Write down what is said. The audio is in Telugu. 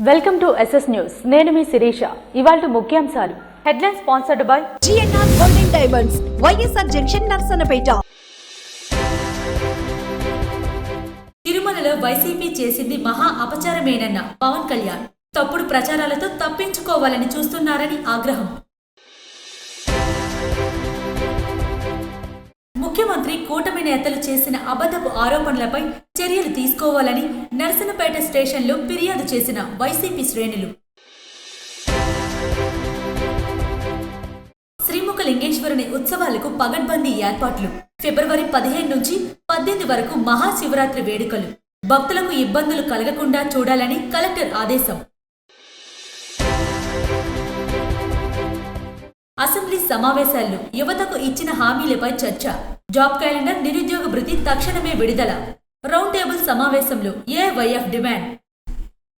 Welcome to SS news. నేను మీ శిరీష. ఇవాల్టి ముఖ్యాంశాలు. Headline sponsored by GNR golden diamonds, YSR junction, Narasannapeta. తిరుమలలో వైసీపీ చేసింది మహా అపచారమేనన్న పవన్ కళ్యాణ్. తప్పుడు ప్రచారాలతో తప్పించుకోవాలని చూస్తున్నారని ఆగ్రహం. ముఖ్యమంత్రి కూటమి నేతలు చేసిన అబద్ధపు ఆరోపణలపై చర్యలు తీసుకోవాలని నర్సన్నపేట స్టేషన్లో ఫిర్యాదు చేసిన వైసీపీ శ్రేణులు. శ్రీముఖలింగేశ్వరుని ఉత్సవాలకు పగడ్బందీ ఏర్పాట్లు. ఫిబ్రవరి 15 నుంచి 18 వరకు మహాశివరాత్రి వేడుకలు. భక్తులకు ఇబ్బందులు కలగకుండా చూడాలని కలెక్టర్ ఆదేశం. అసెంబ్లీ సమావేశాల్లో యువతకు ఇచ్చిన హామీలపై చర్చ. జాబ్ క్యాలెండర్, నిరుద్యోగ భృతి తక్షణమే విడుదల. రౌండ్ టేబుల్ సమావేశంలో ఏఐవైఎఫ్ డిమాండ్.